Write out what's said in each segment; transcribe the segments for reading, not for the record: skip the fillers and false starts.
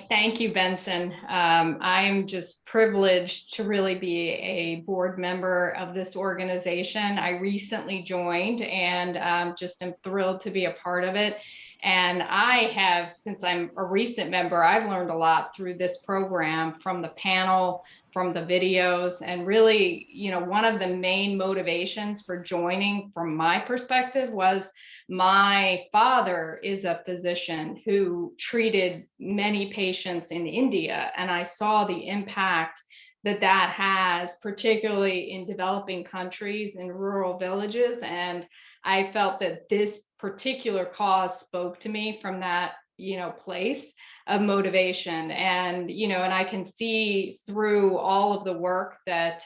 Thank you, Benson. I'm just privileged to really be a board member of this organization. I recently joined and just am thrilled to be a part of it. And I have, since I'm a recent member, I've learned a lot through this program from the panel, from the videos, and really, one of the main motivations for joining from my perspective was my father is a physician who treated many patients in India, and I saw the impact that that has, particularly in developing countries and rural villages. And I felt that this particular cause spoke to me from that, place of motivation. And I can see through all of the work that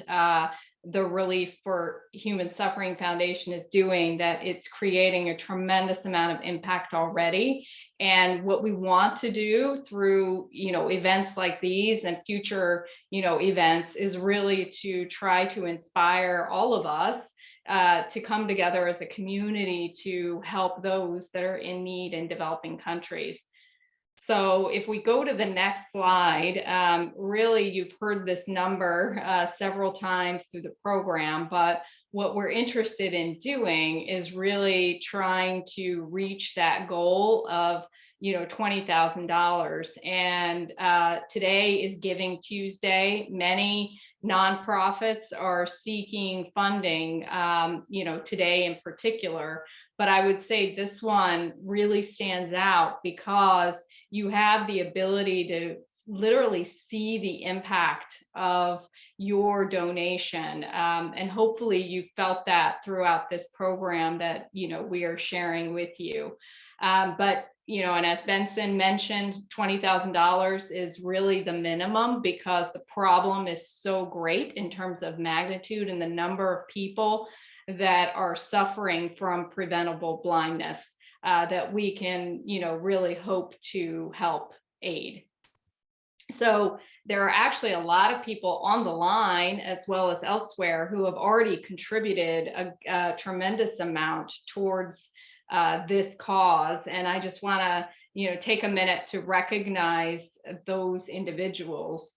the Relief for Human Suffering Foundation is doing, that it's creating a tremendous amount of impact already. And what we want to do through, events like these and future, events is really to try to inspire all of us to come together as a community to help those that are in need in developing countries. So if we go to the next slide, really you've heard this number several times through the program, but what we're interested in doing is really trying to reach that goal of $20,000. And today is Giving Tuesday. Many nonprofits are seeking funding, today in particular. But I would say this one really stands out because you have the ability to literally see the impact of your donation. And hopefully you felt that throughout this program that, we are sharing with you. And as Benson mentioned, $20,000 is really the minimum because the problem is so great in terms of magnitude and the number of people that are suffering from preventable blindness that we can, really hope to help aid. So there are actually a lot of people on the line as well as elsewhere who have already contributed a tremendous amount towards this cause. And I just want to, take a minute to recognize those individuals.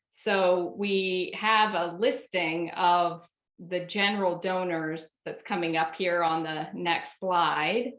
So we have a listing of the general donors that's coming up here on the next slide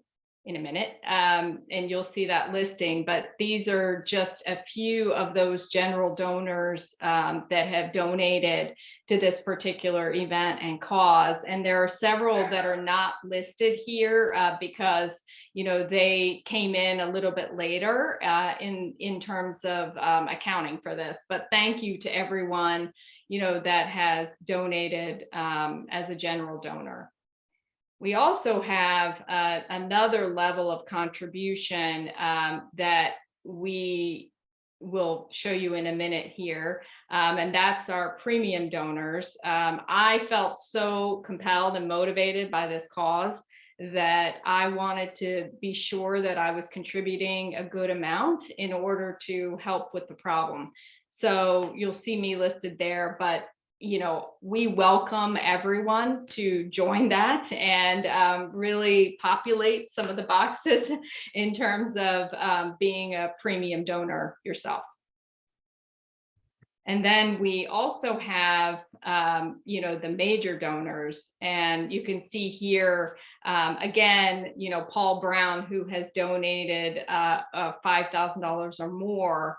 in a minute, and you'll see that listing, but these are just a few of those general donors that have donated to this particular event and cause. And there are several that are not listed here because they came in a little bit later in terms of accounting for this. But thank you to everyone that has donated as a general donor. We also have another level of contribution that we will show you in a minute here, and that's our premium donors. I felt so compelled and motivated by this cause that I wanted to be sure that I was contributing a good amount in order to help with the problem. So you'll see me listed there, but we welcome everyone to join that and really populate some of the boxes in terms of being a premium donor yourself. And then we also have, the major donors, and you can see here, again, Paul Brown, who has donated $5,000 or more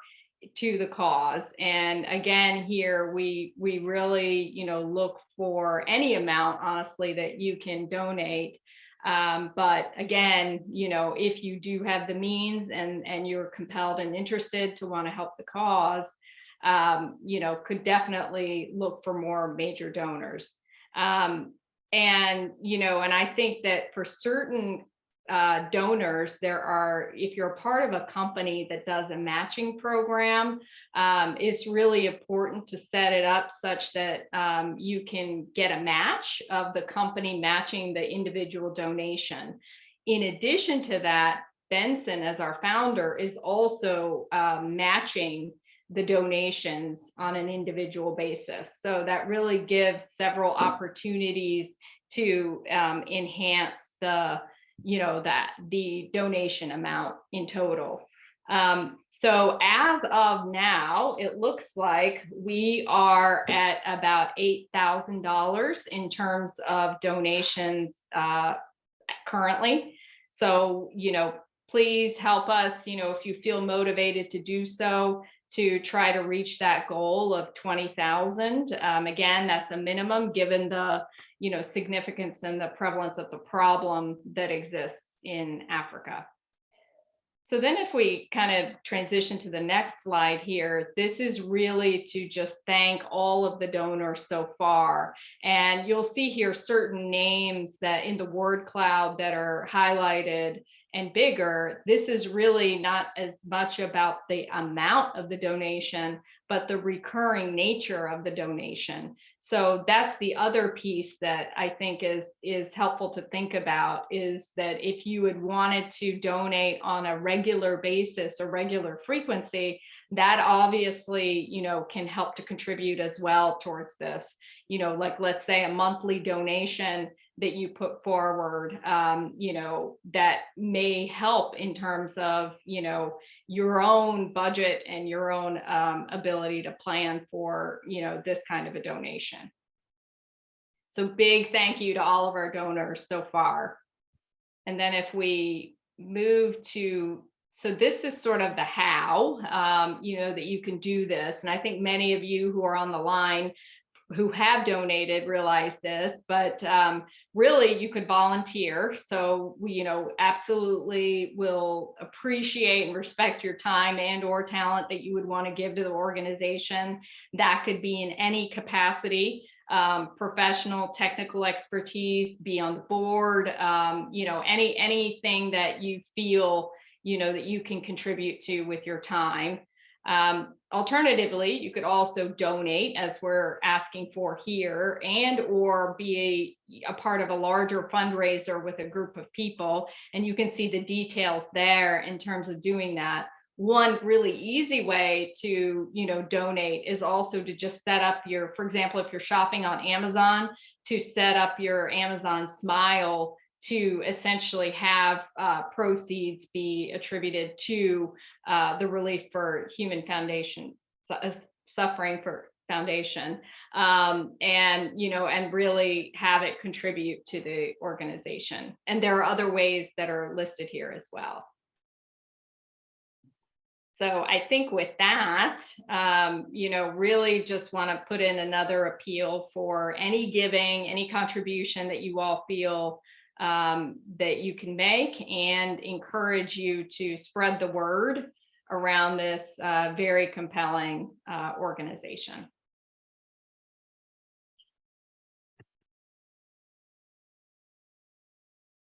to the cause. And again, here we really look for any amount, honestly, that you can donate. But again, if you do have the means and you're compelled and interested to want to help the cause, could definitely look for more major donors. And I think that for certain donors, if you're a part of a company that does a matching program, it's really important to set it up such that you can get a match of the company matching the individual donation. In addition to that, Benson, as our founder, is also matching the donations on an individual basis. So that really gives several opportunities to enhance the donation amount in total. So as of now, it looks like we are at about $8,000 in terms of donations currently. So, please help us, if you feel motivated to do so, to try to reach that goal of 20,000. Again, that's a minimum given the, significance and the prevalence of the problem that exists in Africa. So then if we kind of transition to the next slide here, this is really to just thank all of the donors so far. And you'll see here certain names that in the word cloud that are highlighted and bigger. This is really not as much about the amount of the donation, but the recurring nature of the donation. So that's the other piece that I think is helpful to think about, is that if you had wanted to donate on a regular basis or regular frequency, that obviously, can help to contribute as well towards this. Like let's say a monthly donation that you put forward, that may help in terms of, your own budget and your own ability to plan for, this kind of a donation. So big thank you to all of our donors so far. And then if we move to, so this is sort of the how, that you can do this. And I think many of you who are on the line who have donated realize this, but really you could volunteer. So we, absolutely will appreciate and respect your time and or talent that you would want to give to the organization. That could be in any capacity, professional, technical expertise, be on the board, anything that you feel, that you can contribute to with your time. Alternatively, you could also donate, as we're asking for here, and or be a part of a larger fundraiser with a group of people. And you can see the details there in terms of doing that. One really easy way to, donate is also to just set up your, for example, if you're shopping on Amazon, to set up your Amazon Smile to essentially have proceeds be attributed to the Relief for Human Foundation, Suffering for Foundation, and really have it contribute to the organization. And there are other ways that are listed here as well. So I think with that, really just want to put in another appeal for any giving, any contribution that you all feel that you can make, and encourage you to spread the word around this very compelling organization.